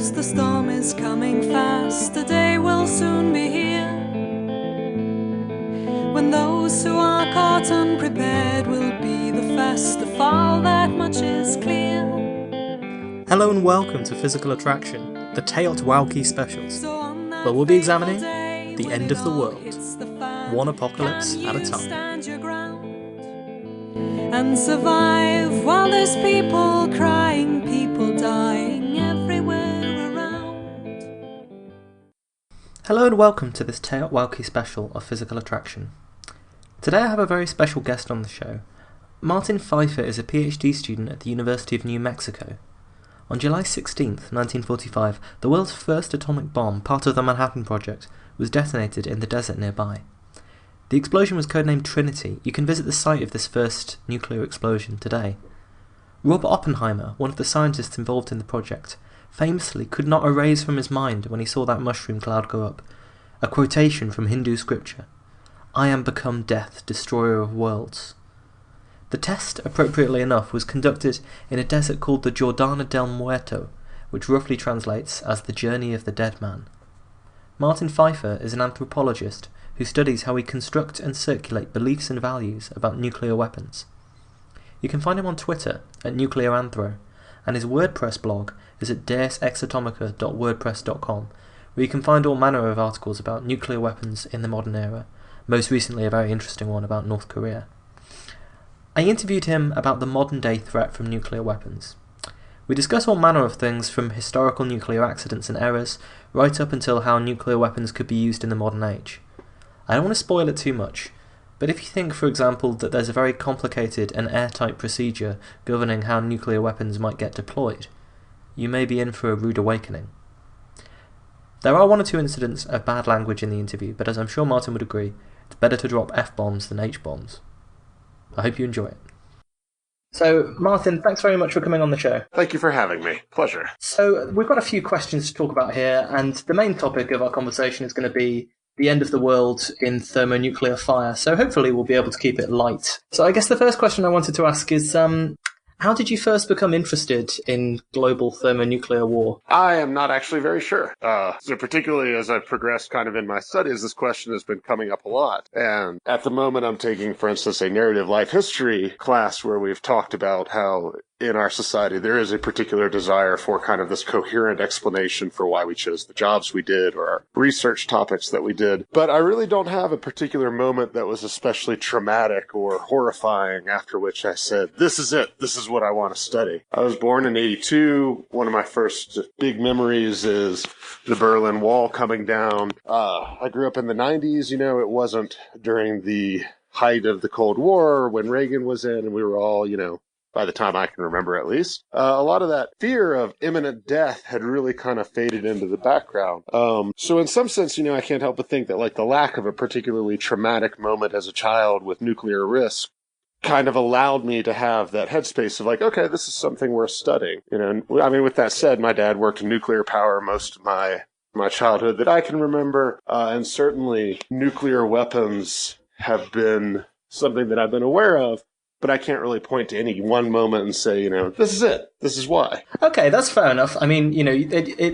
knows the storm is coming fast. A day will soon be here when those who are caught unprepared will be the first to fall. That much is clear. Hello and welcome to Physical Attraction, the Teot Wauki specials, where we'll be examining the end of the world, one apocalypse at a time. And survive while there's people crying, people dying everywhere around. Hello and welcome to this Teot Wauki special of Physical Attraction. Today I have a very special guest on the show. Martin Pfieffer is a PhD student at the University of New Mexico. On July 16th, 1945, the world's first atomic bomb, part of the Manhattan Project, was detonated in the desert nearby. The explosion was codenamed Trinity. You can visit the site of this first nuclear explosion today. Robert Oppenheimer, one of the scientists involved in the project, famously could not erase from his mind when he saw that mushroom cloud go up a quotation from Hindu scripture, "I am become death, destroyer of worlds." The test, appropriately enough, was conducted in a desert called the Giordano del Muerto, which roughly translates as the Journey of the Dead Man. Martin Pfieffer is an anthropologist who studies how we construct and circulate beliefs and values about nuclear weapons. You can find him on Twitter at nuclearanthro, and his WordPress blog is at deusexatomica.wordpress.com, where you can find all manner of articles about nuclear weapons in the modern era, most recently a very interesting one about North Korea. I interviewed him about the modern-day threat from nuclear weapons. We discuss all manner of things from historical nuclear accidents and errors, right up until how nuclear weapons could be used in the modern age. I don't want to spoil it too much, but if you think, for example, that there's a very complicated and airtight procedure governing how nuclear weapons might get deployed, you may be in for a rude awakening. There are one or two incidents of bad language in the interview, but as I'm sure Martin would agree, it's better to drop F-bombs than H-bombs. I hope you enjoy it. So, Martin, thanks very much for coming on the show. Thank you for having me. Pleasure. So, we've got a few questions to talk about here, and the main topic of our conversation is going to be the end of the world in thermonuclear fire, so hopefully we'll be able to keep it light. So I guess the first question I wanted to ask is, how did you first become interested in global thermonuclear war? I am not actually very sure. So particularly as I've progressed kind of in my studies, this question has been coming up a lot. And at the moment I'm taking, for instance, a narrative life history class where we've talked about how in our society there is a particular desire for kind of this coherent explanation for why we chose the jobs we did or our research topics that we did. But I really don't have a particular moment that was especially traumatic or horrifying after which I said, this is it. This is what I want to study. I was born in '82. One of my first big memories is the Berlin Wall coming down. I grew up in the '90s. You know, it wasn't during the height of the Cold War when Reagan was in and we were all, by the time I can remember at least, a lot of that fear of imminent death had really kind of faded into the background. So in some sense, I can't help but think that like the lack of a particularly traumatic moment as a child with nuclear risk kind of allowed me to have that headspace of like, okay, this is something worth studying. With that said, my dad worked in nuclear power most of my childhood that I can remember, and certainly nuclear weapons have been something that I've been aware of. But I can't really point to any one moment and say, this is it. This is why. Okay, that's fair enough. I mean,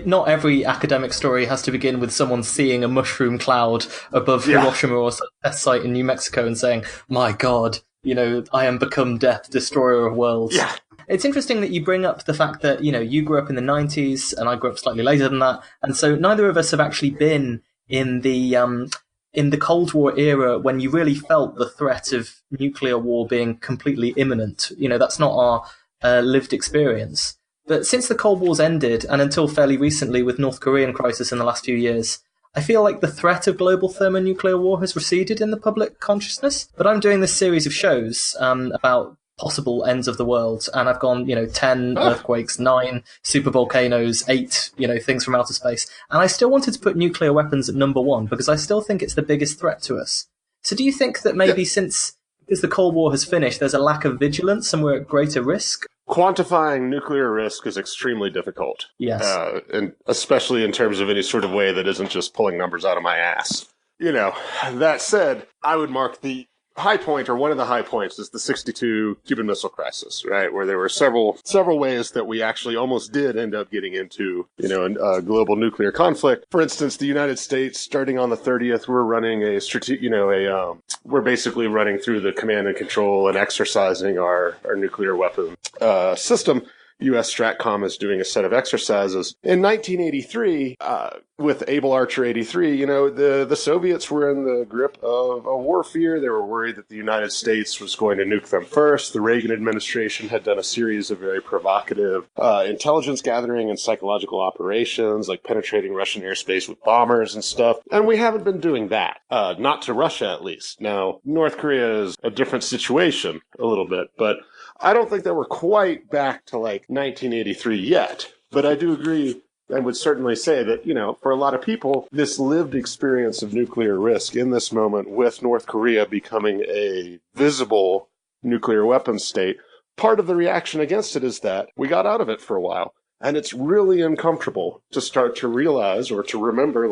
not every academic story has to begin with someone seeing a mushroom cloud above Hiroshima or some test site in New Mexico and saying, my God, I am become death, destroyer of worlds. Yeah. It's interesting that you bring up the fact that, you grew up in the 90s and I grew up slightly later than that. And so neither of us have actually been in the Cold War era when you really felt the threat of nuclear war being completely imminent. That's not our lived experience. But since the Cold War's ended, and until fairly recently with North Korean crisis in the last few years, I feel like the threat of global thermonuclear war has receded in the public consciousness. But I'm doing this series of shows about possible ends of the world, and I've gone 10 earthquakes, 9 supervolcanoes, 8 things from outer space, and I still wanted to put nuclear weapons at number 1 because I still think it's the biggest threat to us. So do you think that maybe because the Cold War has finished, there's a lack of vigilance and we're at greater risk? Quantifying nuclear risk is extremely difficult. Yes. And especially in terms of any sort of way that isn't just pulling numbers out of my ass. That said, I would mark the high point, or one of the high points, is the 62 Cuban Missile Crisis, right? Where there were several ways that we actually almost did end up getting into, a global nuclear conflict. For instance, the United States, starting on the 30th, we're running we're basically running through the command and control and exercising our nuclear weapon system. U.S. Stratcom is doing a set of exercises. In 1983, with Able Archer 83, the Soviets were in the grip of a war fear. They were worried that the United States was going to nuke them first. The Reagan administration had done a series of very provocative intelligence gathering and psychological operations, like penetrating Russian airspace with bombers and stuff. And we haven't been doing that. Not to Russia, at least. Now, North Korea is a different situation a little bit, but I don't think that we're quite back to 1983 yet, but I do agree and would certainly say that, for a lot of people, this lived experience of nuclear risk in this moment, with North Korea becoming a visible nuclear weapons state, part of the reaction against it is that we got out of it for a while. And it's really uncomfortable to start to realize or to remember,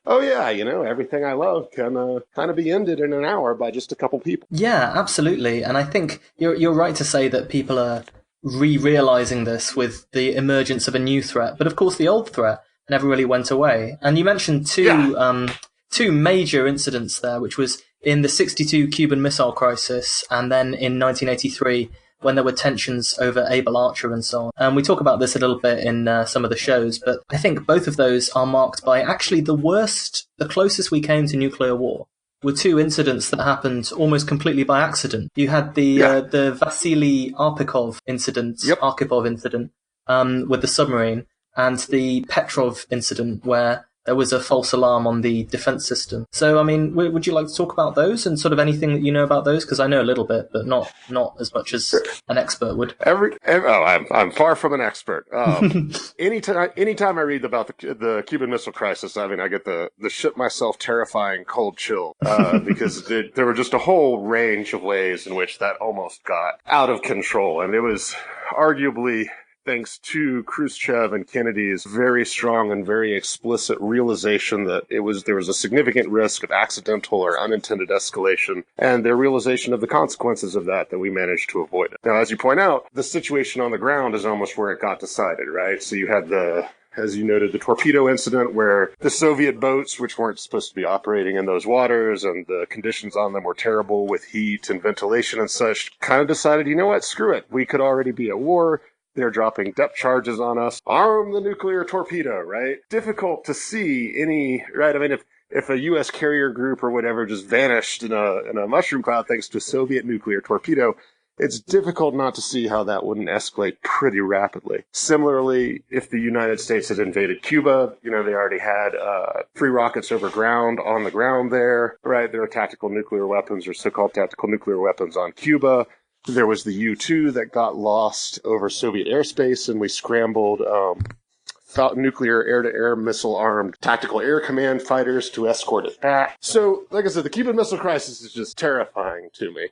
oh yeah, everything I love can kind of be ended in an hour by just a couple people. Yeah, absolutely. And I think you're right to say that people are re-realizing this with the emergence of a new threat. But of course, the old threat never really went away. And you mentioned two major incidents there, which was in the 62 Cuban Missile Crisis and then in 1983, when there were tensions over Able Archer and so on. And we talk about this a little bit in some of the shows, but I think both of those are marked by actually the closest we came to nuclear war were two incidents that happened almost completely by accident. You had the Vasily Arkhipov incident, with the submarine, and the Petrov incident where there was a false alarm on the defense system. So, I mean, would you like to talk about those and sort of anything that you know about those? Because I know a little bit, but not as much as an expert would. I'm far from an expert. Anytime I read about the Cuban Missile Crisis, I get the shit myself terrifying cold chill, because there were just a whole range of ways in which that almost got out of control, and it was arguably thanks to Khrushchev and Kennedy's very strong and very explicit realization that there was a significant risk of accidental or unintended escalation, and their realization of the consequences of that we managed to avoid it. Now, as you point out, the situation on the ground is almost where it got decided, right? So you had as you noted, the torpedo incident where the Soviet boats, which weren't supposed to be operating in those waters, and the conditions on them were terrible with heat and ventilation and such, kind of decided, screw it. We could already be at war. They're dropping depth charges on us. Arm the nuclear torpedo, right? Difficult to see any, right? If a U.S. carrier group or whatever just vanished in a mushroom cloud thanks to a Soviet nuclear torpedo, it's difficult not to see how that wouldn't escalate pretty rapidly. Similarly, if the United States had invaded Cuba, they already had free rockets on the ground there, right? There are tactical nuclear weapons, or so-called tactical nuclear weapons, on Cuba. There was the U-2 that got lost over Soviet airspace, and we scrambled nuclear air-to-air missile-armed tactical air command fighters to escort it back. So, like I said, the Cuban Missile Crisis is just terrifying to me.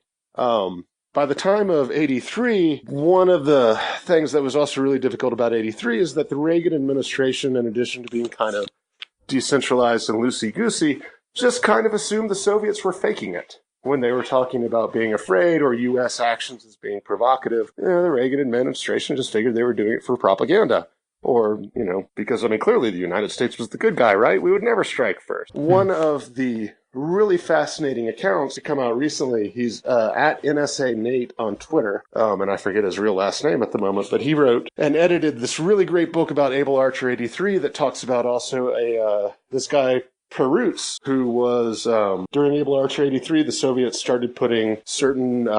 By the time of 83, one of the things that was also really difficult about 83 is that the Reagan administration, in addition to being kind of decentralized and loosey-goosey, just kind of assumed the Soviets were faking it. When they were talking about being afraid or U.S. actions as being provocative, the Reagan administration just figured they were doing it for propaganda. Or, because, clearly the United States was the good guy, right? We would never strike first. One of the really fascinating accounts to come out recently, he's at NSA Nate on Twitter, and I forget his real last name at the moment, but he wrote and edited this really great book about Able Archer 83 that talks about also this guy, Perutz, who was, during Able Archer 83, the Soviets started putting certain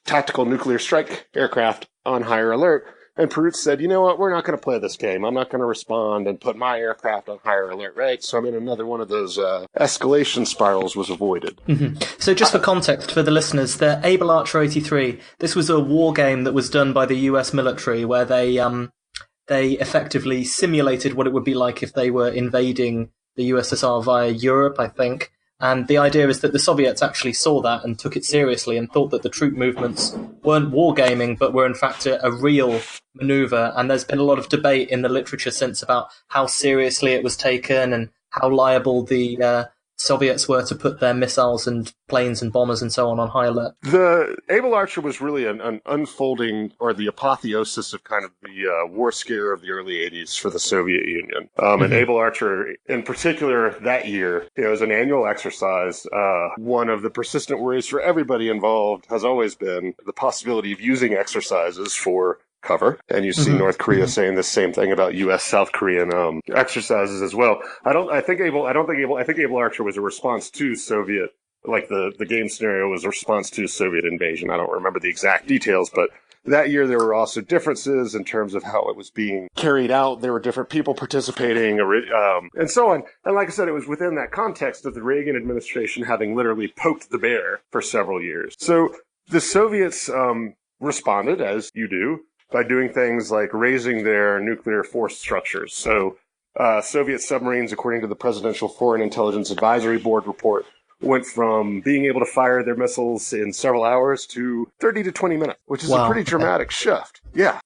tactical nuclear strike aircraft on higher alert. And Perutz said, you know what, we're not going to play this game. I'm not going to respond and put my aircraft on higher alert, right? So, another one of those escalation spirals was avoided. Mm-hmm. So just for context for the listeners, the Able Archer 83, this was a war game that was done by the US military where they effectively simulated what it would be like if they were invading the USSR via Europe, I think. And the idea is that the Soviets actually saw that and took it seriously and thought that the troop movements weren't wargaming, but were in fact a real maneuver. And there's been a lot of debate in the literature since about how seriously it was taken and how liable the Soviets were to put their missiles and planes and bombers and so on high alert? The Able Archer was really an unfolding, or the apotheosis of kind of the war scare of the early 80s for the Soviet Union. And Able Archer, in particular, that year, it was an annual exercise. One of the persistent worries for everybody involved has always been the possibility of using exercises for cover, and you see North Korea saying the same thing about U.S. South Korean exercises as well. I think Able Archer was a response to Soviet, like the game scenario was a response to Soviet invasion. I don't remember the exact details, but that year there were also differences in terms of how it was being carried out. There were different people participating, and so on. And like I said, it was within that context of the Reagan administration having literally poked the bear for several years. So the Soviets responded, as you do, by doing things like raising their nuclear force structures. So Soviet submarines, according to the Presidential Foreign Intelligence Advisory Board report, went from being able to fire their missiles in several hours to 30 to 20 minutes, which is a pretty dramatic shift. Yeah.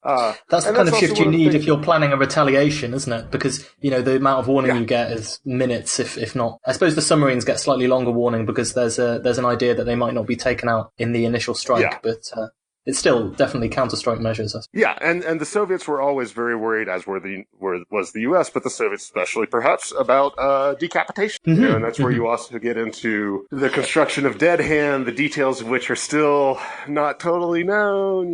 That's the kind of shift you need if you're planning a retaliation, isn't it? Because, the amount of warning you get is minutes, if not. I suppose the submarines get slightly longer warning because there's an idea that they might not be taken out in the initial strike, but it's still definitely counter-strike measures. Yeah, and the Soviets were always very worried, as was the U.S., but the Soviets especially, perhaps, about decapitation. And that's where you also get into the construction of dead hand, the details of which are still not totally known,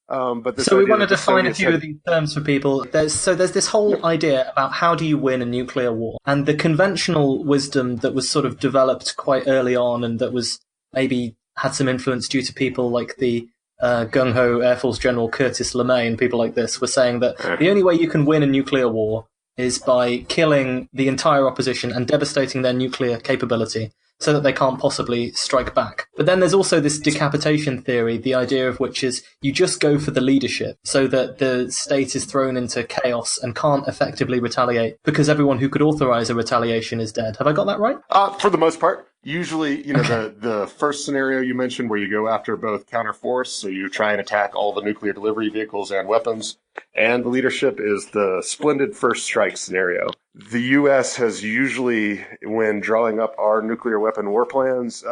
But so we want to define a few of these terms for people. There's this whole idea about how do you win a nuclear war, and the conventional wisdom that was sort of developed quite early on, and that was maybe had some influence due to people like the gung-ho Air Force General Curtis LeMay and people like this, were saying that the only way you can win a nuclear war is by killing the entire opposition and devastating their nuclear capability so that they can't possibly strike back. But then there's also this decapitation theory, the idea of which is you just go for the leadership so that the state is thrown into chaos and can't effectively retaliate because everyone who could authorize a retaliation is dead. Have I got that right? For the most part. Usually, the first scenario you mentioned where you go after both counterforce, so you try and attack all the nuclear delivery vehicles and weapons, and the leadership is the splendid first strike scenario. The U.S. has usually, when drawing up our nuclear weapon war plans,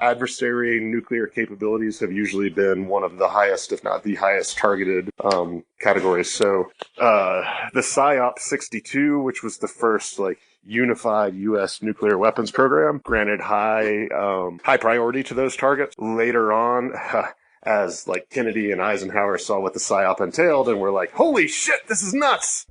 adversary nuclear capabilities have usually been one of the highest, if not the highest, targeted categories. So the PSYOP 62, which was the first unified U.S. nuclear weapons program, granted high priority to those targets. Later on, as Kennedy and Eisenhower saw what the PSYOP entailed and were like, holy shit, this is nuts!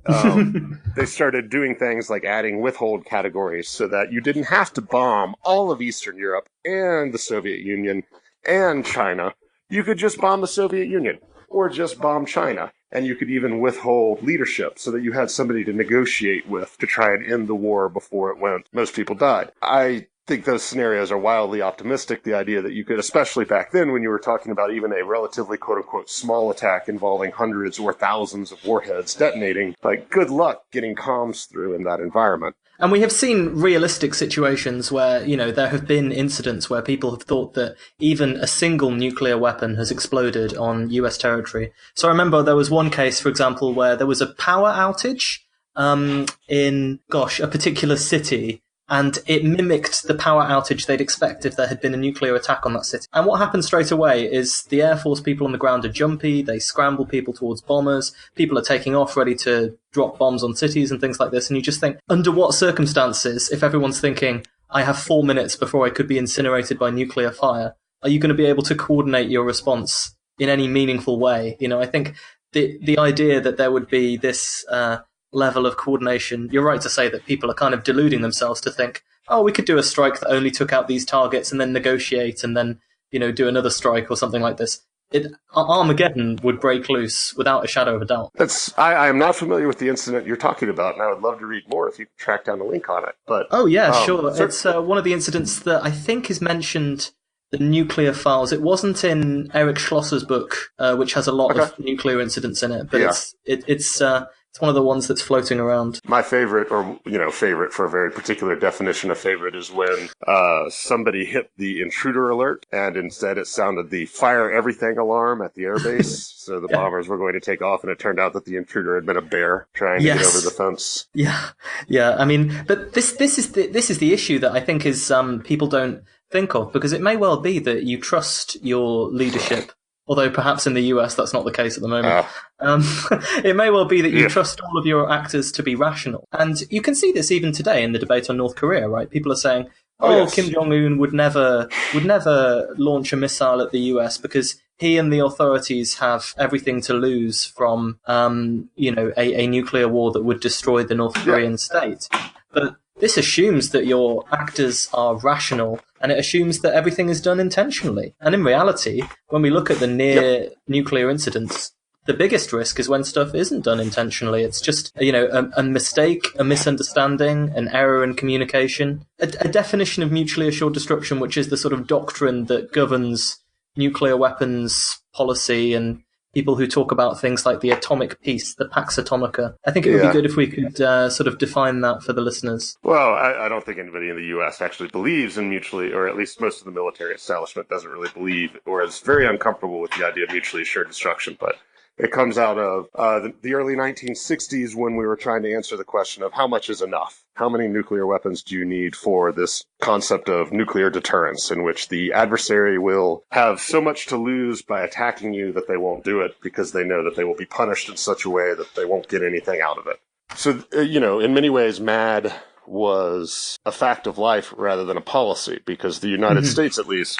They started doing things like adding withhold categories so that you didn't have to bomb all of Eastern Europe and the Soviet Union and China. You could just bomb the Soviet Union or just bomb China. And you could even withhold leadership so that you had somebody to negotiate with to try and end the war before it went. Most people died. I think those scenarios are wildly optimistic. The idea that you could, especially back then when you were talking about even a relatively quote-unquote small attack involving hundreds or thousands of warheads detonating, good luck getting comms through in that environment. And we have seen realistic situations where, there have been incidents where people have thought that even a single nuclear weapon has exploded on US territory. So I remember there was one case, for example, where there was a power outage in, a particular city, and it mimicked the power outage they'd expect if there had been a nuclear attack on that city. And what happened straight away is the Air Force people on the ground are jumpy, they scramble people towards bombers, people are taking off ready to drop bombs on cities and things like this, and you just think, under what circumstances, if everyone's thinking, I have 4 minutes before I could be incinerated by nuclear fire, are you going to be able to coordinate your response in any meaningful way? I think the idea that there would be this level of coordination, you're right to say that people are kind of deluding themselves to think, we could do a strike that only took out these targets and then negotiate and then, do another strike or something like this. Armageddon would break loose without a shadow of a doubt. I am not familiar with the incident you're talking about, and I would love to read more if you could track down the link on it. But sure. It's one of the incidents that I think is mentioned, the nuclear files. It wasn't in Eric Schlosser's book, which has a lot of nuclear incidents in it, but it's It's one of the ones that's floating around. My favorite, or, favorite for a very particular definition of favorite, is when somebody hit the intruder alert and instead it sounded the fire everything alarm at the airbase. So the bombers were going to take off, and it turned out that the intruder had been a bear trying to get over the fence. Yeah. I mean, but this is the issue that I think is people don't think of, because it may well be that you trust your leadership. Although perhaps in the US that's not the case at the moment. It may well be that you trust all of your actors to be rational. And you can see this even today in the debate on North Korea, right? People are saying, Kim Jong-un would never launch a missile at the US because he and the authorities have everything to lose from, a nuclear war that would destroy the North Korean state. But this assumes that your actors are rational, and it assumes that everything is done intentionally. And in reality, when we look at the near-nuclear incidents, the biggest risk is when stuff isn't done intentionally. It's just, a mistake, a misunderstanding, an error in communication, a definition of mutually assured destruction, which is the sort of doctrine that governs nuclear weapons policy and people who talk about things like the atomic peace, the Pax Atomica. I think it would be good if we could sort of define that for the listeners. Well, I don't think anybody in the U.S. actually believes in mutually, or at least most of the military establishment doesn't really believe, or is very uncomfortable with the idea of mutually assured destruction. But it comes out of the early 1960s when we were trying to answer the question of how much is enough? How many nuclear weapons do you need for this concept of nuclear deterrence, in which the adversary will have so much to lose by attacking you that they won't do it because they know that they will be punished in such a way that they won't get anything out of it. So, in many ways, MAD was a fact of life rather than a policy, because the United States, at least,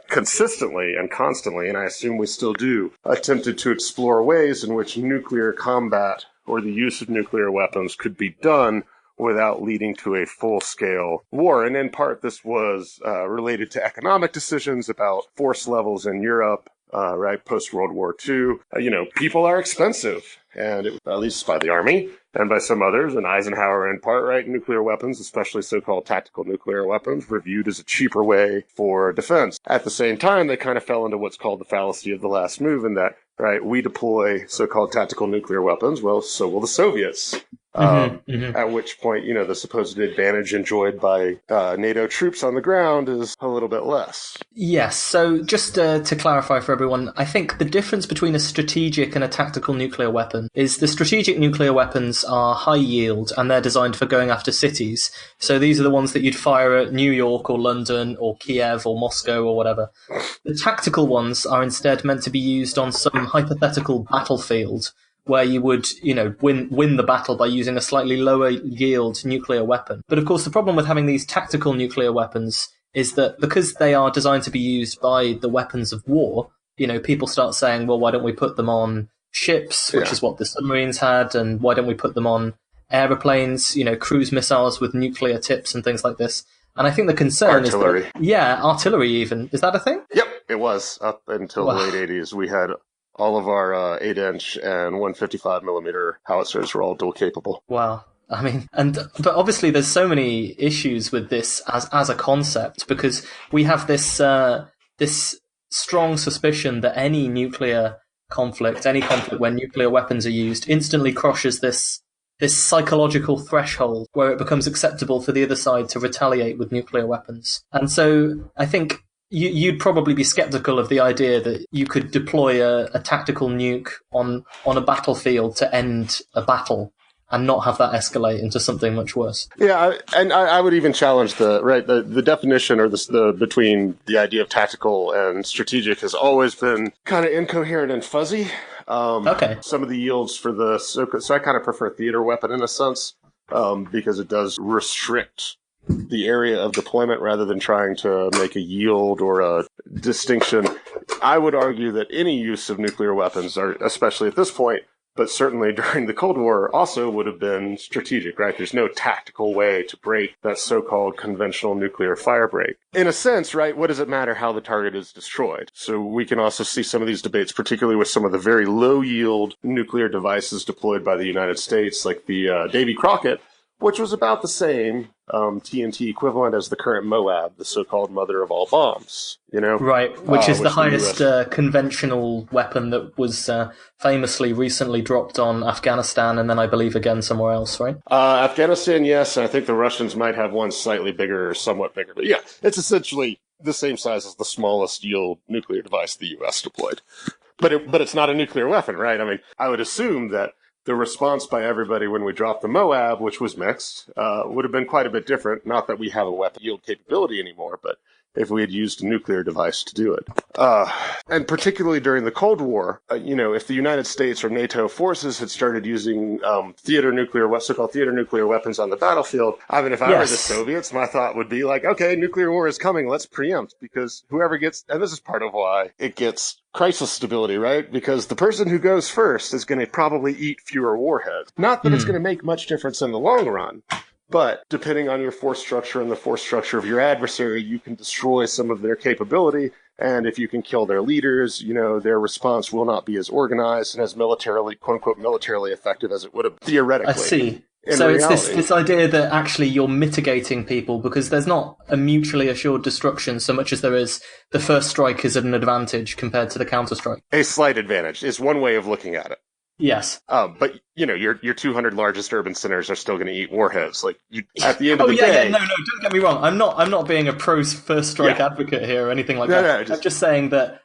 consistently and constantly, and I assume we still do, attempted to explore ways in which nuclear combat or the use of nuclear weapons could be done without leading to a full-scale war. And in part, this was related to economic decisions about force levels in Europe, post-World War II. People are expensive, and at least by the Army and by some others, and Eisenhower in part, right? Nuclear weapons, especially so-called tactical nuclear weapons, were viewed as a cheaper way for defense. At the same time, they kind of fell into what's called the fallacy of the last move, in that, right, we deploy so-called tactical nuclear weapons, well, so will the Soviets. At which point, the supposed advantage enjoyed by NATO troops on the ground is a little bit less. Yes, so just to clarify for everyone, I think the difference between a strategic and a tactical nuclear weapon is the strategic nuclear weapons are high yield and they're designed for going after cities. So these are the ones that you'd fire at New York or London or Kiev or Moscow or whatever. The tactical ones are instead meant to be used on some hypothetical battlefield where you would, win the battle by using a slightly lower yield nuclear weapon. But of course, the problem with having these tactical nuclear weapons is that because they are designed to be used by the weapons of war, people start saying, well, why don't we put them on ships, which is what the submarines had, and why don't we put them on aeroplanes, cruise missiles with nuclear tips and things like this. And I think the concern is that, artillery even. Is that a thing? Yep, it was. Up until the late 80s, we had all of our 8-inch and 155mm howitzers were all dual capable. Wow. I mean, but obviously there's so many issues with this as a concept, because we have this strong suspicion that any nuclear conflict, any conflict where nuclear weapons are used, instantly crosses this psychological threshold where it becomes acceptable for the other side to retaliate with nuclear weapons. And so I think you'd probably be skeptical of the idea that you could deploy a tactical nuke on a battlefield to end a battle and not have that escalate into something much worse. Yeah, and I would even challenge the definition or the between the idea of tactical and strategic has always been kind of incoherent and fuzzy. Okay. Some of the yields for so I kind of prefer theater weapon in a sense, because it does restrict the area of deployment rather than trying to make a yield or a distinction. I would argue that any use of nuclear weapons, especially at this point, but certainly during the Cold War, also would have been strategic, right? There's no tactical way to break that so-called conventional nuclear firebreak. In a sense, right, what does it matter how the target is destroyed? So we can also see some of these debates, particularly with some of the very low-yield nuclear devices deployed by the United States, like the Davy Crockett, which was about the same TNT equivalent as the current Moab, the so-called mother of all bombs. Right, which is the highest US conventional weapon that was famously recently dropped on Afghanistan, and then I believe again somewhere else, right? Afghanistan, yes, and I think the Russians might have one slightly bigger or somewhat bigger. But yeah, it's essentially the same size as the smallest yield nuclear device the U.S. deployed. But it's not a nuclear weapon, right? I mean, I would assume that the response by everybody when we dropped the Moab, which was mixed, would have been quite a bit different. Not that we have a weapon yield capability anymore, but if we had used a nuclear device to do it. And particularly during the Cold War, if the United States or NATO forces had started using so-called theater nuclear weapons on the battlefield, I mean, if I were the Soviets, my thought would be like, okay, nuclear war is coming, let's preempt, because whoever gets, and this is part of why it gets crisis stability, right? Because the person who goes first is going to probably eat fewer warheads. Not that it's going to make much difference in the long run, but depending on your force structure and the force structure of your adversary, you can destroy some of their capability. And if you can kill their leaders, their response will not be as organized and as militarily, quote unquote, militarily effective as it would have theoretically. I see. So reality. It's this idea that actually you're mitigating people because there's not a mutually assured destruction so much as there is the first strike is an advantage compared to the counter strike. A slight advantage is one way of looking at it. Yes. But your 200 largest urban centers are still going to eat warheads. Like at the end of the day. No, don't get me wrong. I'm not being a pro first strike advocate here or anything like that. I'm just saying that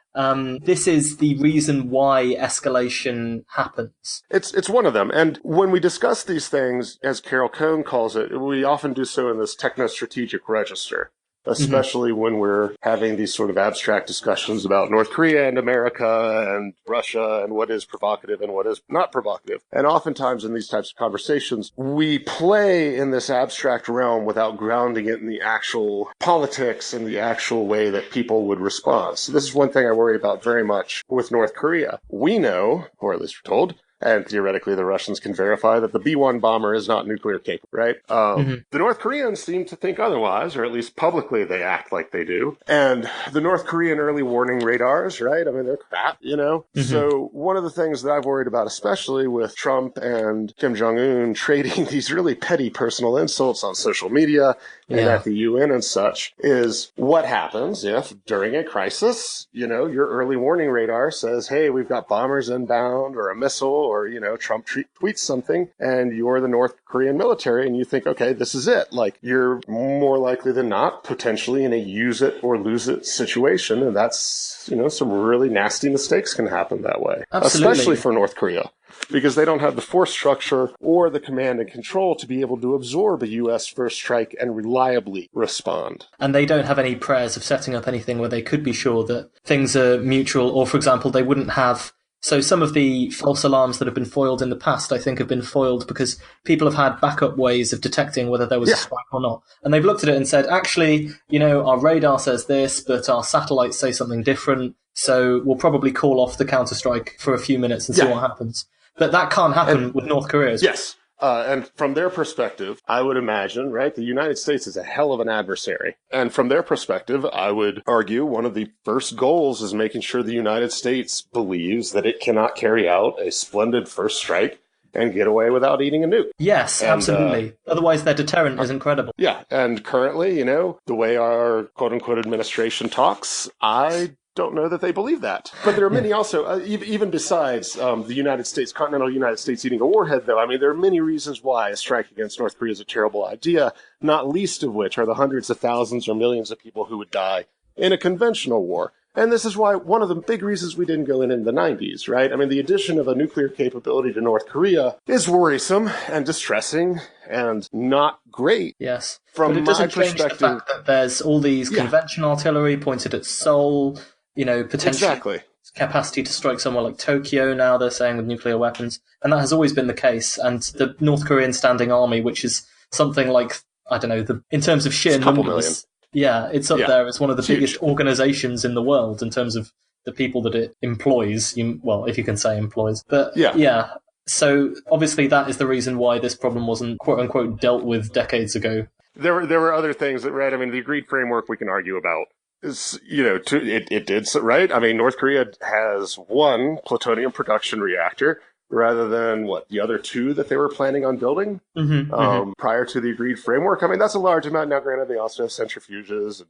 this is the reason why escalation happens. It's one of them. And when we discuss these things, as Carol Cohn calls it, we often do so in this techno-strategic register. Especially when we're having these sort of abstract discussions about North Korea and America and Russia and what is provocative and what is not provocative. And oftentimes in these types of conversations, we play in this abstract realm without grounding it in the actual politics and the actual way that people would respond. So this is one thing I worry about very much with North Korea. We know, or at least we're told, and theoretically the Russians can verify that the B-1 bomber is not nuclear capable, right? The North Koreans seem to think otherwise, or at least publicly they act like they do. And the North Korean early warning radars, right? I mean, they're crap, So one of the things that I've worried about, especially with Trump and Kim Jong-un trading these really petty personal insults on social media and at the UN and such, is what happens if during a crisis, your early warning radar says, hey, we've got bombers inbound or a missile, or, Trump tweets something and you're the North Korean military and you think, okay, this is it. Like, you're more likely than not potentially in a use it or lose it situation. And that's, some really nasty mistakes can happen that way. Absolutely. Especially for North Korea, because they don't have the force structure or the command and control to be able to absorb a U.S. first strike and reliably respond. And they don't have any prayers of setting up anything where they could be sure that things are mutual, or, for example, they wouldn't have. So some of the false alarms that have been foiled in the past, I think, have been foiled because people have had backup ways of detecting whether there was a strike or not. And they've looked at it and said, actually, our radar says this, but our satellites say something different. So we'll probably call off the counter-strike for a few minutes and see what happens. But that can't happen with North Korea. Yes. And from their perspective, I would imagine, right, the United States is a hell of an adversary. And from their perspective, I would argue one of the first goals is making sure the United States believes that it cannot carry out a splendid first strike and get away without eating a nuke. Yes, absolutely. Otherwise, their deterrent isn't credible. Yeah, and currently, the way our quote-unquote administration talks, I don't know that they believe that. But there are many also, even besides the United States, continental United States eating a warhead, though, I mean, there are many reasons why a strike against North Korea is a terrible idea, not least of which are the hundreds of thousands or millions of people who would die in a conventional war. And this is why one of the big reasons we didn't go in the 90s, right? I mean, the addition of a nuclear capability to North Korea is worrisome and distressing and not great. Yes. From but it doesn't my change perspective, the fact that there's all these conventional artillery pointed at Seoul, potentially capacity to strike somewhere like Tokyo now, they're saying, with nuclear weapons. And that has always been the case. And the North Korean Standing Army, which is something like, I don't know, in terms of sheer numbers, it's up there as one of the biggest organizations in the world in terms of the people that it employs. If you can say employs. But so obviously that is the reason why this problem wasn't, quote unquote, dealt with decades ago. There were other things that, right? I mean, the agreed framework we can argue about. It did, right? I mean, North Korea has one plutonium production reactor, rather than the other two that they were planning on building prior to the agreed framework. I mean, that's a large amount. Now, granted, they also have centrifuges.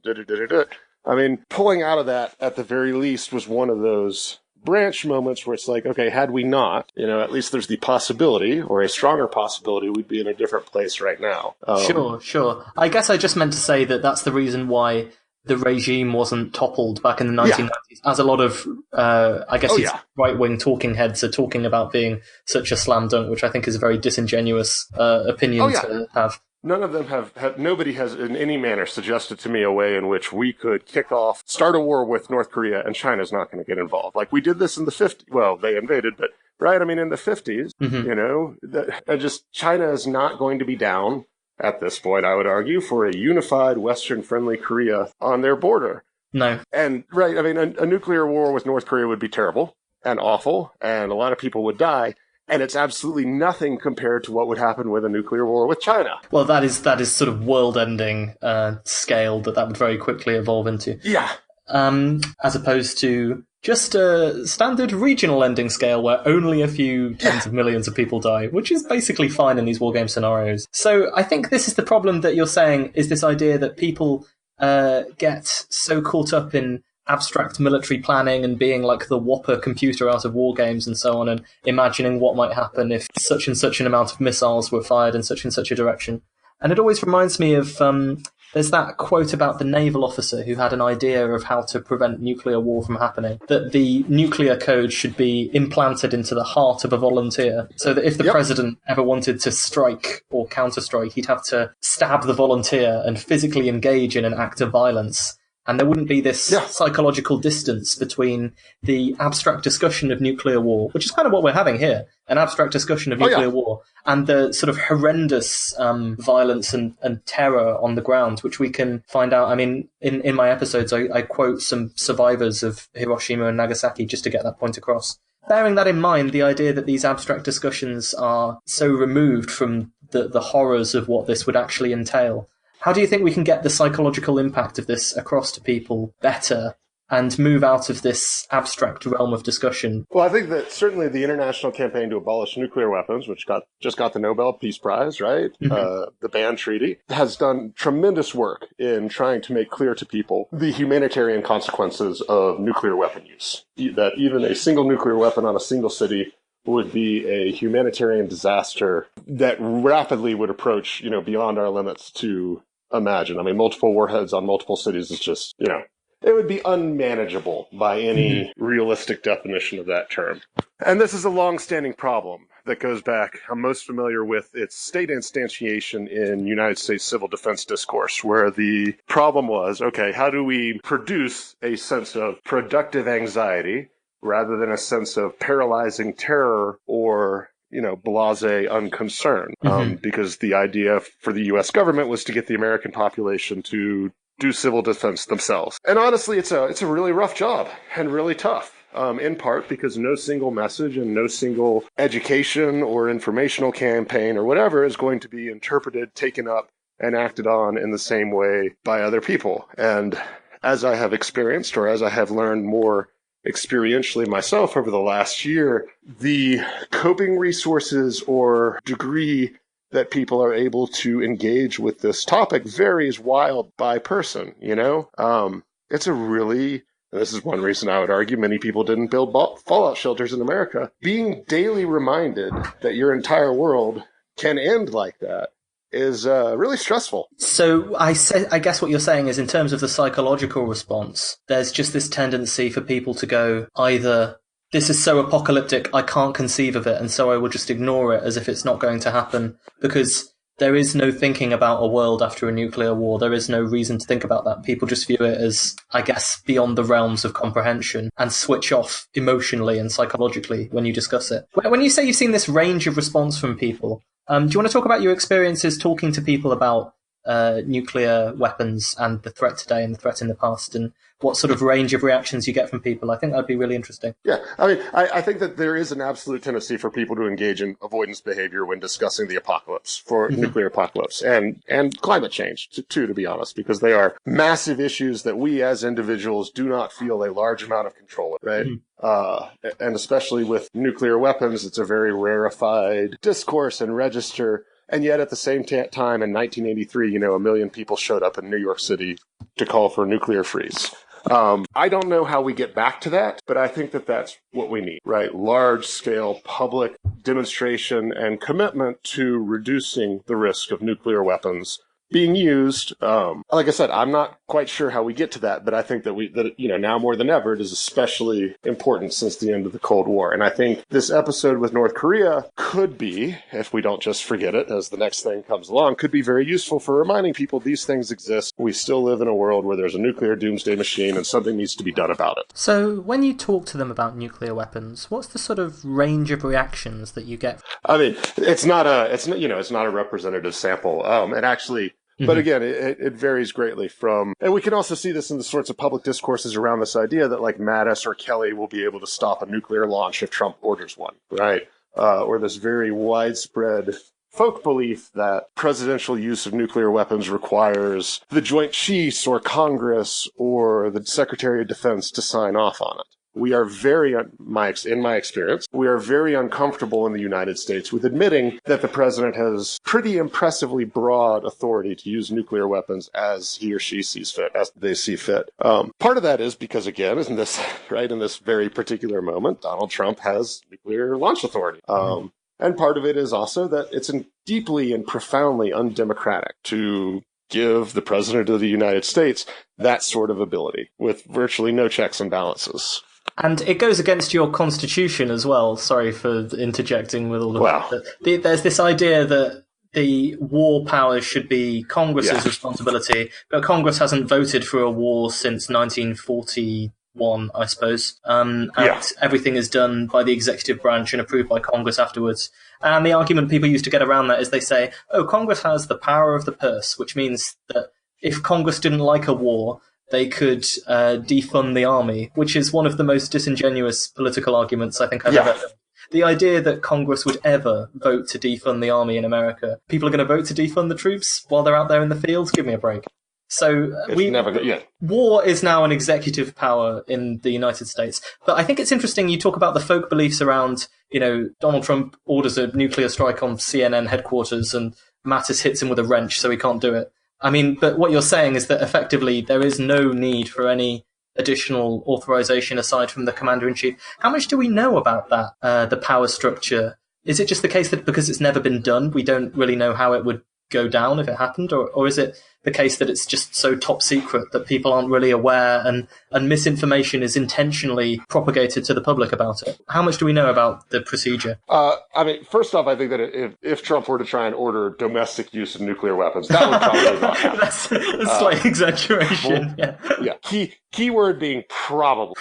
I mean, pulling out of that at the very least was one of those branch moments where it's like, okay, had we not, at least there's the possibility, or a stronger possibility, we'd be in a different place right now. Sure. I guess I just meant to say that that's the reason why the regime wasn't toppled back in the 1990s, as a lot of, right-wing talking heads are talking about being such a slam dunk, which I think is a very disingenuous opinion to have. None of them nobody has in any manner suggested to me a way in which we could start a war with North Korea and China's not going to get involved. Like we did this in the 50s. Well, they invaded, but right, I mean, in the 50s, China is not going to be down at this point, I would argue, for a unified Western-friendly Korea on their border. No. And, right, I mean, a nuclear war with North Korea would be terrible and awful, and a lot of people would die. And it's absolutely nothing compared to what would happen with a nuclear war with China. Well, that is sort of world-ending scale that would very quickly evolve into. Yeah. As opposed to just a standard regional ending scale where only a few tens of millions of people die, which is basically fine in these wargame scenarios. So I think this is the problem that you're saying, is this idea that people get so caught up in abstract military planning and being like the whopper computer out of war games and so on, and imagining what might happen if such and such an amount of missiles were fired in such and such a direction. And it always reminds me of there's that quote about the naval officer who had an idea of how to prevent nuclear war from happening, that the nuclear code should be implanted into the heart of a volunteer, so that if the president ever wanted to strike or counter-strike, he'd have to stab the volunteer and physically engage in an act of violence. And there wouldn't be this psychological distance between the abstract discussion of nuclear war, which is kind of what we're having here, an abstract discussion of nuclear war, and the sort of horrendous violence and terror on the ground, which we can find out. I mean, in my episodes, I quote some survivors of Hiroshima and Nagasaki just to get that point across. Bearing that in mind, the idea that these abstract discussions are so removed from the horrors of what this would actually entail, how do you think we can get the psychological impact of this across to people better and move out of this abstract realm of discussion? Well, I think that certainly the international campaign to abolish nuclear weapons, which just got the Nobel Peace Prize, right? The ban treaty, has done tremendous work in trying to make clear to people the humanitarian consequences of nuclear weapon use. That even a single nuclear weapon on a single city would be a humanitarian disaster that rapidly would approach, beyond our limits to imagine. I mean, multiple warheads on multiple cities is just, it would be unmanageable by any realistic definition of that term. And this is a long-standing problem that goes back, I'm most familiar with its state instantiation in United States civil defense discourse, where the problem was, okay, how do we produce a sense of productive anxiety rather than a sense of paralyzing terror or, blasé unconcern? Because the idea for the U.S. government was to get the American population to do civil defense themselves. And honestly, it's a really rough job and really tough. In part because no single message and no single education or informational campaign or whatever is going to be interpreted, taken up, and acted on in the same way by other people. And as I have experienced, or as I have learned more experientially myself over the last year, the coping resources or degree that people are able to engage with this topic varies wild by person, It's a really, and this is one reason I would argue many people didn't build fallout shelters in America. Being daily reminded that your entire world can end like that is really stressful. So I guess what you're saying is, in terms of the psychological response, there's just this tendency for people to go either, this is so apocalyptic, I can't conceive of it, and so I will just ignore it as if it's not going to happen, because there is no thinking about a world after a nuclear war. There is no reason to think about that. People just view it as, I guess, beyond the realms of comprehension and switch off emotionally and psychologically when you discuss it. When you say you've seen this range of response from people, do you want to talk about your experiences talking to people about nuclear weapons and the threat today and the threat in the past, and what sort of range of reactions you get from people. I think that'd be really interesting. Yeah, I mean, I think that there is an absolute tendency for people to engage in avoidance behavior when discussing the apocalypse, for nuclear apocalypse, and climate change, too, to be honest, because they are massive issues that we as individuals do not feel a large amount of control of, right? And especially with nuclear weapons, it's a very rarefied discourse and register. And yet at the same time in 1983, 1 million people showed up in New York City to call for a nuclear freeze. I don't know how we get back to that, but I think that that's what we need, right? Large-scale public demonstration and commitment to reducing the risk of nuclear weapons being used. Like I said, I'm not quite sure how we get to that, but I think that now more than ever, it is especially important since the end of the Cold War. And I think this episode with North Korea could be, if we don't just forget it as the next thing comes along, could be very useful for reminding people these things exist. We still live in a world where there's a nuclear doomsday machine and something needs to be done about it. So when you talk to them about nuclear weapons, what's the sort of range of reactions that you get? I mean, it's not a representative sample. And actually, but again, it varies greatly from, and we can also see this in the sorts of public discourses around this idea that like Mattis or Kelly will be able to stop a nuclear launch if Trump orders one, right? Or this very widespread folk belief that presidential use of nuclear weapons requires the Joint Chiefs or Congress or the Secretary of Defense to sign off on it. We are in my experience, we are very uncomfortable in the United States with admitting that the president has pretty impressively broad authority to use nuclear weapons as he or she sees fit, as they see fit. Part of that is because, again, in this very particular moment, Donald Trump has nuclear launch authority. And part of it is also that it's deeply and profoundly undemocratic to give the president of the United States that sort of ability with virtually no checks and balances. And it goes against your constitution as well. Sorry for interjecting with all of that. There's this idea that the war powers should be Congress's responsibility, but Congress hasn't voted for a war since 1941, I suppose. And everything is done by the executive branch and approved by Congress afterwards. And the argument people use to get around that is they say, Congress has the power of the purse, which means that if Congress didn't like a war, they could defund the army, which is one of the most disingenuous political arguments I think I've ever heard. The idea that Congress would ever vote to defund the army in America, people are going to vote to defund the troops while they're out there in the fields? Give me a break. So war is now an executive power in the United States. But I think it's interesting you talk about the folk beliefs around, Donald Trump orders a nuclear strike on CNN headquarters and Mattis hits him with a wrench so he can't do it. I mean, but what you're saying is that effectively there is no need for any additional authorization aside from the commander-in-chief. How much do we know about that, the power structure? Is it just the case that because it's never been done, we don't really know how it would go down if it happened? Or is it the case that it's just so top secret that people aren't really aware and misinformation is intentionally propagated to the public about it? How much do we know about the procedure? I mean, first off, I think that if Trump were to try and order domestic use of nuclear weapons, that would probably not happen. That's a slight exaggeration. Keyword being probably.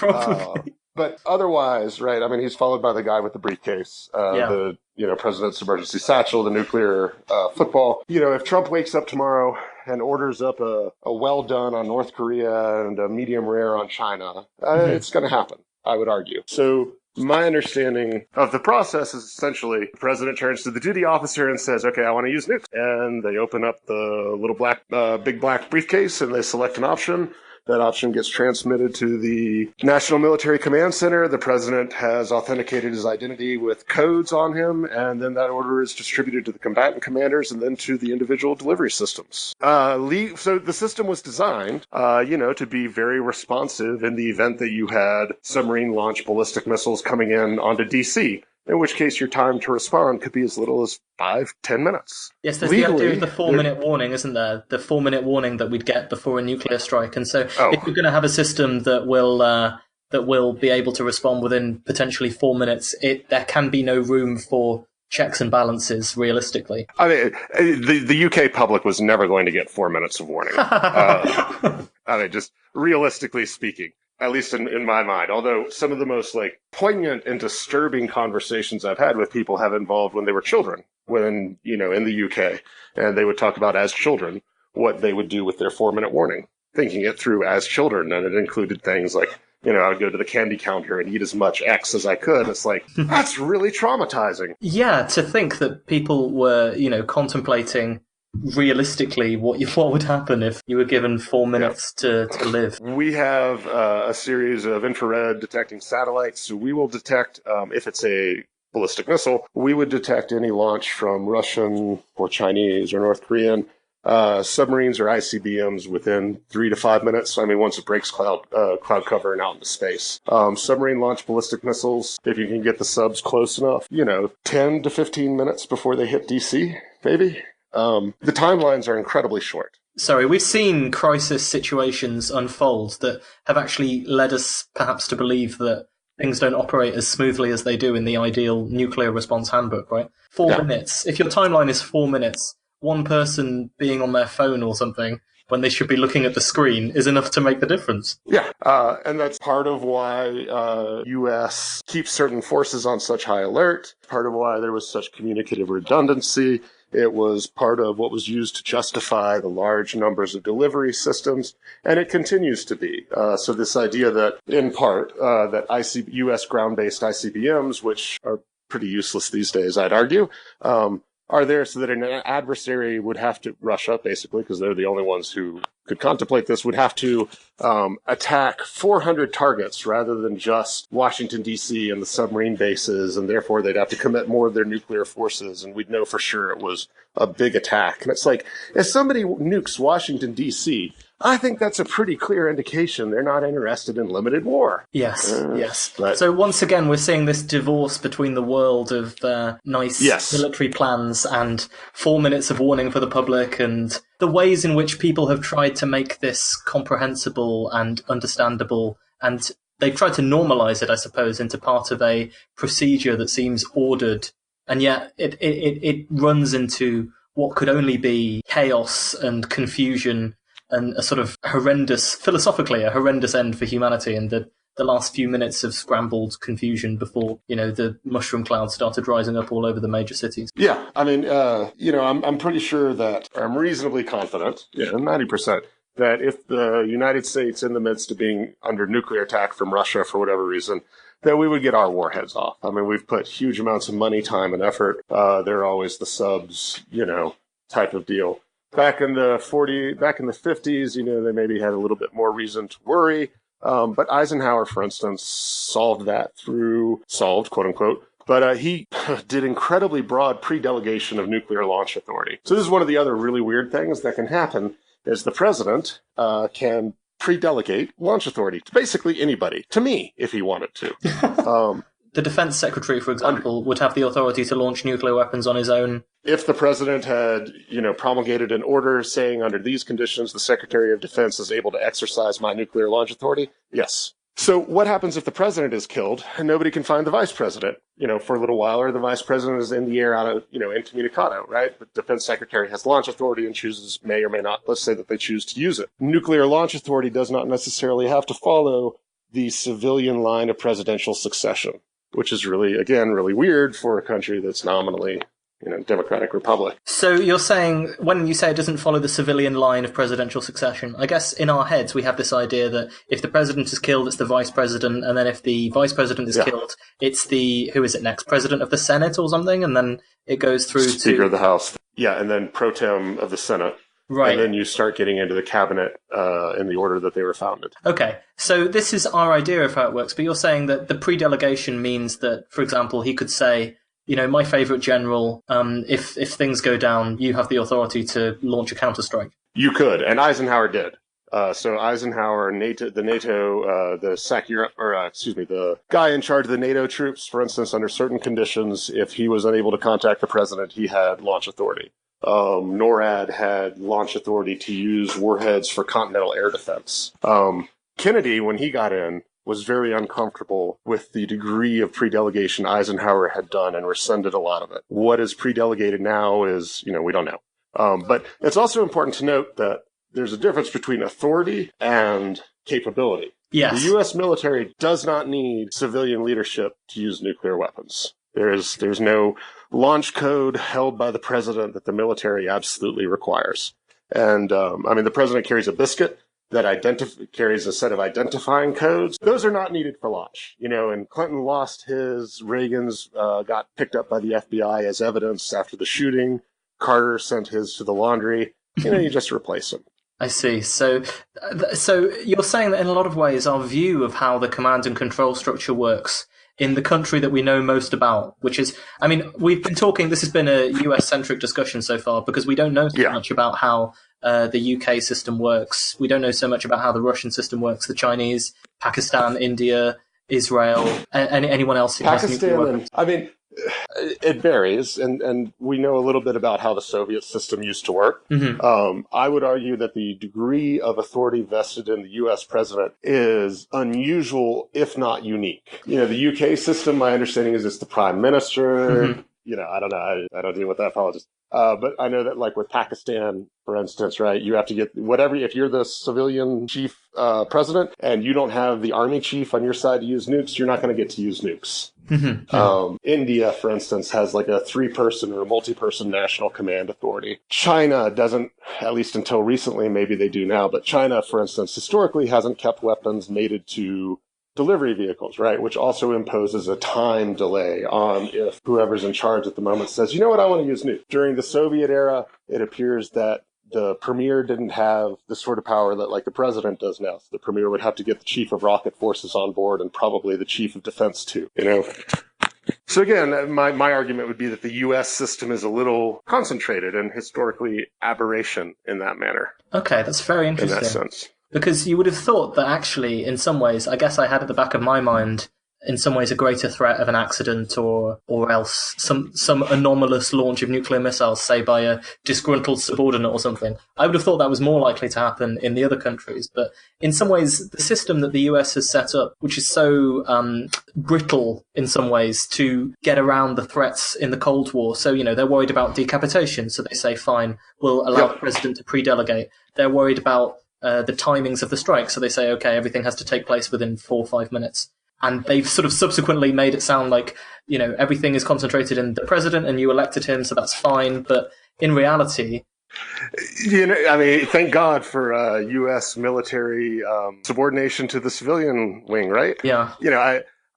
But otherwise, right, I mean, he's followed by the guy with the briefcase, the president's emergency satchel, the nuclear football. If Trump wakes up tomorrow and orders up a well done on North Korea and a medium rare on China, it's going to happen, I would argue. So my understanding of the process is essentially the president turns to the duty officer and says, okay, I want to use nukes. And they open up the little big black briefcase and they select an option. That option gets transmitted to the National Military Command Center. The president has authenticated his identity with codes on him, and then that order is distributed to the combatant commanders and then to the individual delivery systems. So the system was designed, to be very responsive in the event that you had submarine-launched ballistic missiles coming in onto D.C., in which case your time to respond could be as little as 5-10 minutes. Yes, there's the idea of the 4-minute warning, isn't there? The 4-minute warning that we'd get before a nuclear strike. And so if you're going to have a system that will be able to respond within potentially 4 minutes, there can be no room for checks and balances, realistically. I mean, the UK public was never going to get 4 minutes of warning. Just realistically speaking. At least in my mind, although some of the most poignant and disturbing conversations I've had with people have involved when they were children, in the UK, and they would talk about as children what they would do with their 4-minute warning, thinking it through as children. And it included things like, I would go to the candy counter and eat as much X as I could. It's like, that's really traumatizing. Yeah, to think that people were, contemplating realistically what would happen if you were given 4 minutes to live. We have a series of infrared detecting satellites, so we will detect, if it's a ballistic missile, we would detect any launch from Russian or Chinese or North Korean submarines or ICBMs within 3 to 5 minutes. I mean, once it breaks cloud cover and out into space. Submarine launched ballistic missiles, if you can get the subs close enough, 10 to 15 minutes before they hit DC, maybe. The timelines are incredibly short. Sorry, we've seen crisis situations unfold that have actually led us perhaps to believe that things don't operate as smoothly as they do in the ideal nuclear response handbook, right? 4 minutes. If your timeline is 4 minutes, one person being on their phone or something when they should be looking at the screen is enough to make the difference. Yeah, and that's part of why U.S. keeps certain forces on such high alert, part of why there was such communicative redundancy. It was part of what was used to justify the large numbers of delivery systems, and it continues to be. So this idea that, in part, that U.S. ground-based ICBMs, which are pretty useless these days, I'd argue, are there so that an adversary would have to, Russia, basically, because they're the only ones who could contemplate this, would have to attack 400 targets rather than just Washington, D.C. and the submarine bases, and therefore they'd have to commit more of their nuclear forces, and we'd know for sure it was a big attack. And it's like, if somebody nukes Washington, D.C., I think that's a pretty clear indication they're not interested in limited war. Yes, yes. But, so once again, we're seeing this divorce between the world of nice military plans and 4 minutes of warning for the public, and the ways in which people have tried to make this comprehensible and understandable, and they've tried to normalize it, I suppose, into part of a procedure that seems ordered, and yet it runs into what could only be chaos and confusion and a sort of philosophically horrendous end for humanity, and the last few minutes of scrambled confusion before, the mushroom clouds started rising up all over the major cities. Yeah, I mean, I'm pretty sure that, or I'm reasonably confident, 90%, that if the United States, in the midst of being under nuclear attack from Russia for whatever reason, that we would get our warheads off. I mean, we've put huge amounts of money, time, and effort. They're always the subs, type of deal. Back in the 50s, they maybe had a little bit more reason to worry. But Eisenhower, for instance, solved, quote unquote. But he did incredibly broad pre-delegation of nuclear launch authority. So this is one of the other really weird things that can happen is the president can pre-delegate launch authority to basically anybody, to me, if he wanted to. The defense secretary, for example, would have the authority to launch nuclear weapons on his own. If the president had, promulgated an order saying under these conditions, the Secretary of Defense is able to exercise my nuclear launch authority, yes. So what happens if the president is killed and nobody can find the vice president, for a little while, or the vice president is in the air out of, incommunicado, right? The defense secretary has launch authority and may or may not, let's say that they choose to use it. Nuclear launch authority does not necessarily have to follow the civilian line of presidential succession, which is really weird for a country that's nominally, democratic republic. So you're saying, when you say it doesn't follow the civilian line of presidential succession, I guess in our heads we have this idea that if the president is killed, it's the vice president, and then if the vice president is killed, it's who is it next? President of the Senate or something? And then it goes through to Speaker of the House. Yeah, and then pro tem of the Senate. Right. And then you start getting into the cabinet in the order that they were founded. Okay, so this is our idea of how it works, but you're saying that the pre-delegation means that, for example, he could say, my favorite general, if things go down, you have the authority to launch a counterstrike. You could, and Eisenhower did. So Eisenhower, the guy in charge of the NATO troops, for instance, under certain conditions, if he was unable to contact the president, he had launch authority. NORAD had launch authority to use warheads for continental air defense. Kennedy, when he got in, was very uncomfortable with the degree of pre-delegation Eisenhower had done and rescinded a lot of it. What is pre-delegated now is, we don't know. But it's also important to note that there's a difference between authority and capability. Yes. The U.S. military does not need civilian leadership to use nuclear weapons. There's no launch code held by the president that the military absolutely requires. And the president carries a biscuit that carries a set of identifying codes. Those are not needed for launch. And Clinton lost his, Reagan's got picked up by the FBI as evidence after the shooting. Carter sent his to the laundry. You just replace them. I see. So you're saying that in a lot of ways, our view of how the command and control structure works in the country that we know most about, which is, we've been talking, this has been a US-centric discussion so far, because we don't know so much about how the UK system works. We don't know so much about how the Russian system works, the Chinese, Pakistan, India, Israel, anyone else who has nuclear weapons. It varies, and we know a little bit about how the Soviet system used to work. Mm-hmm. I would argue that the degree of authority vested in the U.S. president is unusual, if not unique. The UK system, my understanding is it's the prime minister. Mm-hmm. I don't know. I don't deal with that politics. But I know that, like with Pakistan, for instance, right, you have to get whatever, if you're the civilian chief president and you don't have the army chief on your side to use nukes, you're not going to get to use nukes. Mm-hmm. India, for instance, has like a 3-person or a multi-person national command authority. China doesn't, at least until recently, maybe they do now, but China, for instance, historically hasn't kept weapons mated to delivery vehicles, right? Which also imposes a time delay on if whoever's in charge at the moment says, you know what, I want to use nukes. During the Soviet era, it appears that the premier didn't have the sort of power that like the president does now. So the premier would have to get the chief of rocket forces on board and probably the chief of defense too, So again, my argument would be that the U.S. system is a little concentrated and historically aberration in that manner. Okay, that's very interesting. In that sense. Because you would have thought that actually, in some ways, I guess I had at the back of my mind, in some ways, a greater threat of an accident or else some anomalous launch of nuclear missiles, say by a disgruntled subordinate or something. I would have thought that was more likely to happen in the other countries. But in some ways, the system that the US has set up, which is so brittle in some ways to get around the threats in the Cold War. So, they're worried about decapitation. So they say, fine, we'll allow the president to pre-delegate. They're worried about the timings of the strike. So they say, okay, everything has to take place within 4 or 5 minutes. And they've sort of subsequently made it sound like, everything is concentrated in the president and you elected him, so that's fine. But in reality... thank God for U.S. military subordination to the civilian wing, right? Yeah.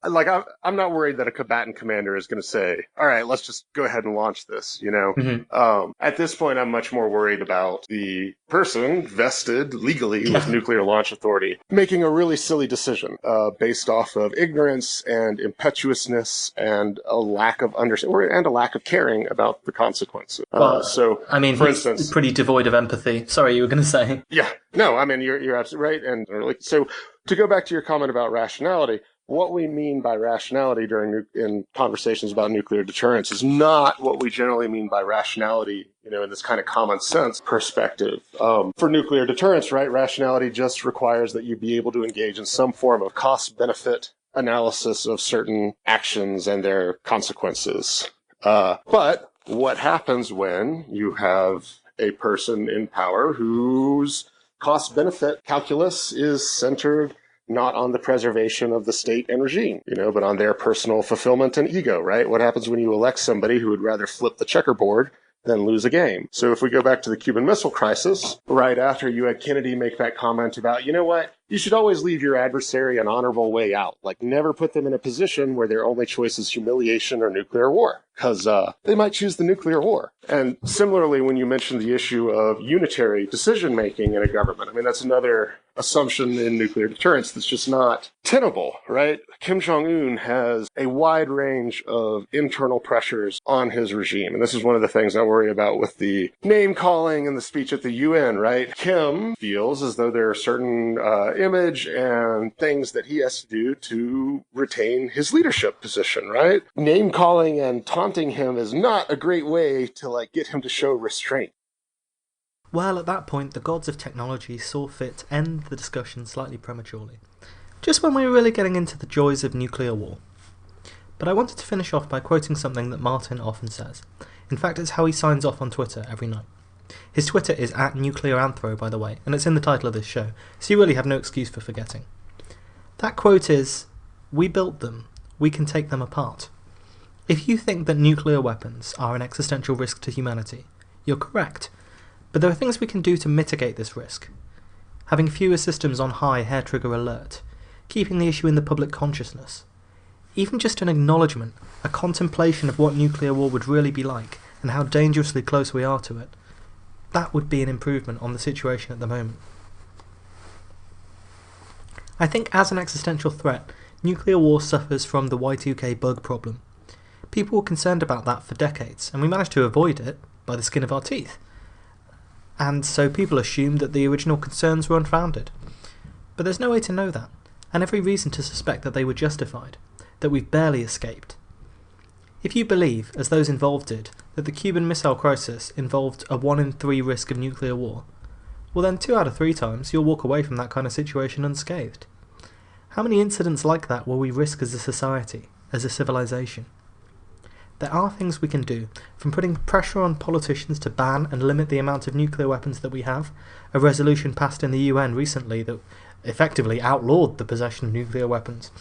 I'm not worried that a combatant commander is going to say, all right, let's just go ahead and launch this, Mm-hmm. At this point, I'm much more worried about the person vested legally with nuclear launch authority making a really silly decision based off of ignorance and impetuousness and a lack of understanding and a lack of caring about the consequences. For instance, he's pretty devoid of empathy. Sorry, you were going to say. Yeah. No, you're absolutely right. And so to go back to your comment about rationality, what we mean by rationality in conversations about nuclear deterrence is not what we generally mean by rationality, in this kind of common sense perspective. For nuclear deterrence, right, rationality just requires that you be able to engage in some form of cost-benefit analysis of certain actions and their consequences. But what happens when you have a person in power whose cost-benefit calculus is centered not on the preservation of the state and regime, but on their personal fulfillment and ego, right? What happens when you elect somebody who would rather flip the checkerboard than lose a game? So if we go back to the Cuban Missile Crisis, right after you had Kennedy make that comment about, you know what, you should always leave your adversary an honorable way out. Like, never put them in a position where their only choice is humiliation or nuclear war, because they might choose the nuclear war. And similarly, when you mentioned the issue of unitary decision-making in a government, that's another assumption in nuclear deterrence that's just not tenable, right? Kim Jong-un has a wide range of internal pressures on his regime. And this is one of the things I worry about with the name-calling and the speech at the UN, right? Kim feels as though there are certain image and things that he has to do to retain his leadership position, right? Name-calling and taunting him is not a great way to, get him to show restraint. Well, at that point, the gods of technology saw fit to end the discussion slightly prematurely, just when we were really getting into the joys of nuclear war. But I wanted to finish off by quoting something that Martin often says. In fact, it's how he signs off on Twitter every night. His Twitter is @NuclearAnthro, by the way, and it's in the title of this show, so you really have no excuse for forgetting. That quote is, "We built them, we can take them apart." If you think that nuclear weapons are an existential risk to humanity, you're correct. But there are things we can do to mitigate this risk. Having fewer systems on high hair-trigger alert, keeping the issue in the public consciousness, even just an acknowledgement, a contemplation of what nuclear war would really be like and how dangerously close we are to it, that would be an improvement on the situation at the moment. I think as an existential threat, nuclear war suffers from the Y2K bug problem. People were concerned about that for decades, and we managed to avoid it by the skin of our teeth. And so people assumed that the original concerns were unfounded. But there's no way to know that, and every reason to suspect that they were justified, that we've barely escaped. If you believe, as those involved did, that the Cuban Missile Crisis involved a 1 in 3 risk of nuclear war, well then 2 out of 3 times you'll walk away from that kind of situation unscathed. How many incidents like that will we risk as a society, as a civilization? There are things we can do, from putting pressure on politicians to ban and limit the amount of nuclear weapons that we have, a resolution passed in the UN recently that effectively outlawed the possession of nuclear weapons,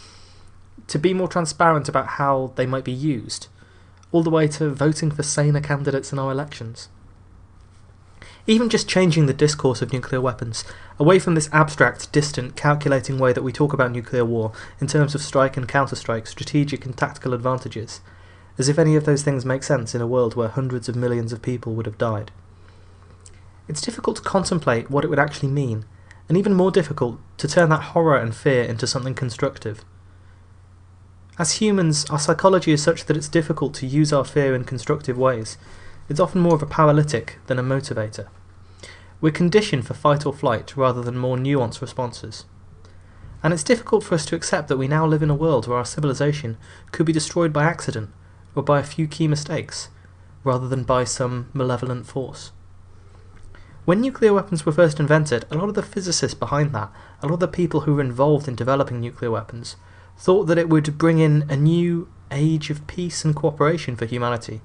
to be more transparent about how they might be used, all the way to voting for saner candidates in our elections. Even just changing the discourse of nuclear weapons, away from this abstract, distant, calculating way that we talk about nuclear war in terms of strike and counterstrike, strategic and tactical advantages, as if any of those things make sense in a world where hundreds of millions of people would have died. It's difficult to contemplate what it would actually mean, and even more difficult to turn that horror and fear into something constructive. As humans, our psychology is such that it's difficult to use our fear in constructive ways. It's often more of a paralytic than a motivator. We're conditioned for fight or flight rather than more nuanced responses. And it's difficult for us to accept that we now live in a world where our civilization could be destroyed by accident, or by a few key mistakes, rather than by some malevolent force. When nuclear weapons were first invented, a lot of the physicists behind that, a lot of the people who were involved in developing nuclear weapons, thought that it would bring in a new age of peace and cooperation for humanity,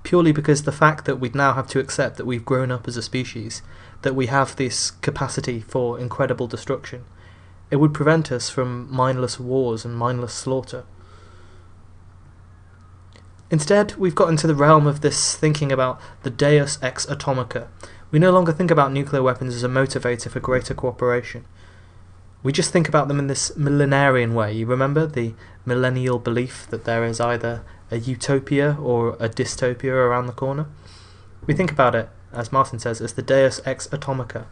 purely because the fact that we'd now have to accept that we've grown up as a species, that we have this capacity for incredible destruction, it would prevent us from mindless wars and mindless slaughter. Instead, we've got into the realm of this thinking about the deus ex atomica. We no longer think about nuclear weapons as a motivator for greater cooperation. We just think about them in this millenarian way. You remember the millennial belief that there is either a utopia or a dystopia around the corner? We think about it, as Martin says, as the deus ex atomica.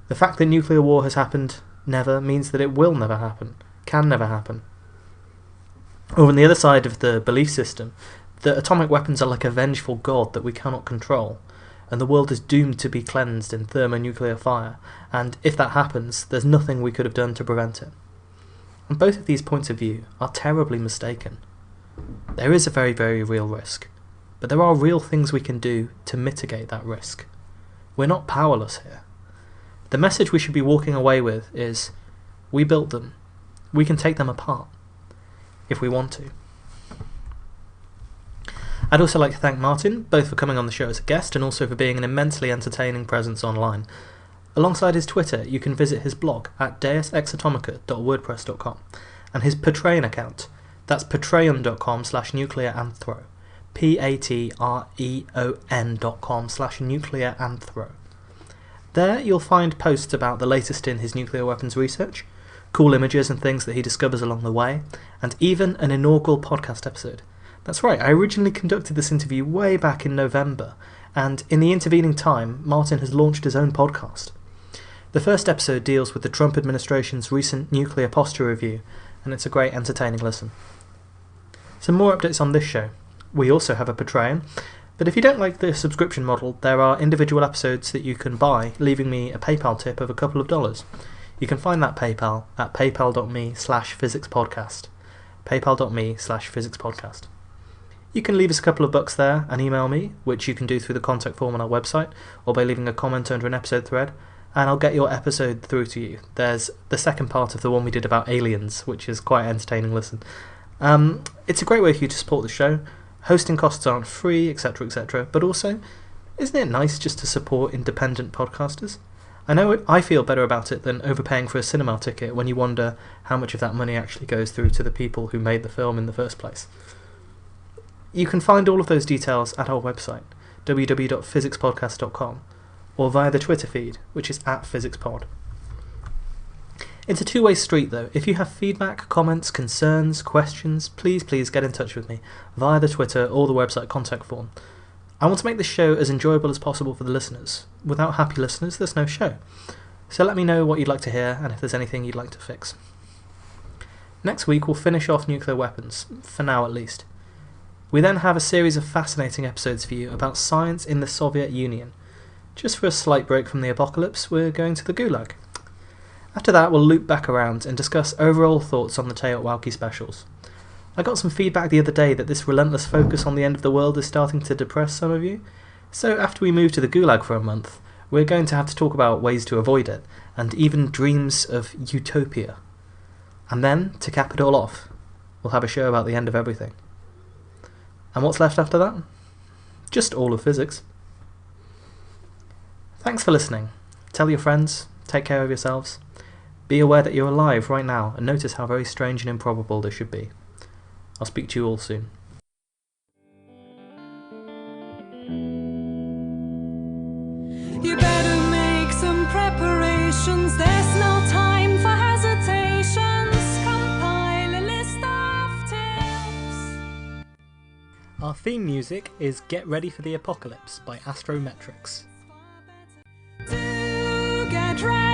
The fact that nuclear war has happened never means that it will never happen, can never happen. Or on the other side of the belief system, that atomic weapons are like a vengeful god that we cannot control, and the world is doomed to be cleansed in thermonuclear fire, and if that happens, there's nothing we could have done to prevent it. And both of these points of view are terribly mistaken. There is a very, very real risk, but there are real things we can do to mitigate that risk. We're not powerless here. The message we should be walking away with is, we built them, we can take them apart, if we want to. I'd also like to thank Martin, both for coming on the show as a guest and also for being an immensely entertaining presence online. Alongside his Twitter, you can visit his blog at deusexatomica.wordpress.com and his Patreon account. That's patreon.com/nuclearanthro. patreon.com/nuclearanthro. There you'll find posts about the latest in his nuclear weapons research, cool images and things that he discovers along the way, and even an inaugural podcast episode. That's right, I originally conducted this interview way back in November, and in the intervening time, Martin has launched his own podcast. The first episode deals with the Trump administration's recent nuclear posture review, and it's a great entertaining listen. Some more updates on this show. We also have a Patreon, but if you don't like the subscription model, there are individual episodes that you can buy, leaving me a PayPal tip of a couple of dollars. You can find that PayPal at paypal.me/physicspodcast. paypal.me/physicspodcast. You can leave us a couple of bucks there and email me, which you can do through the contact form on our website, or by leaving a comment under an episode thread, and I'll get your episode through to you. There's the second part of the one we did about aliens, which is quite an entertaining listen. It's a great way for you to support the show. Hosting costs aren't free, etc, etc, but also, isn't it nice just to support independent podcasters? I know I feel better about it than overpaying for a cinema ticket when you wonder how much of that money actually goes through to the people who made the film in the first place. You can find all of those details at our website, www.physicspodcast.com, or via the Twitter feed, which is @PhysicsPod. It's a two-way street though. If you have feedback, comments, concerns, questions, please get in touch with me via the Twitter or the website contact form. I want to make this show as enjoyable as possible for the listeners. Without happy listeners, there's no show. So let me know what you'd like to hear and if there's anything you'd like to fix. Next week we'll finish off nuclear weapons, for now at least. We then have a series of fascinating episodes for you about science in the Soviet Union. Just for a slight break from the apocalypse, we're going to the Gulag. After that, we'll loop back around and discuss overall thoughts on the Teotwalki specials. I got some feedback the other day that this relentless focus on the end of the world is starting to depress some of you. So after we move to the Gulag for a month, we're going to have to talk about ways to avoid it, and even dreams of utopia. And then, to cap it all off, we'll have a show about the end of everything. And what's left after that? Just all of physics. Thanks for listening. Tell your friends, take care of yourselves. Be aware that you're alive right now and notice how very strange and improbable this should be. I'll speak to you all soon. You better make some preparations, there's no time for hesitations. Compile a list of tips. Our theme music is Get Ready for the Apocalypse by Astrometrics. To get ready.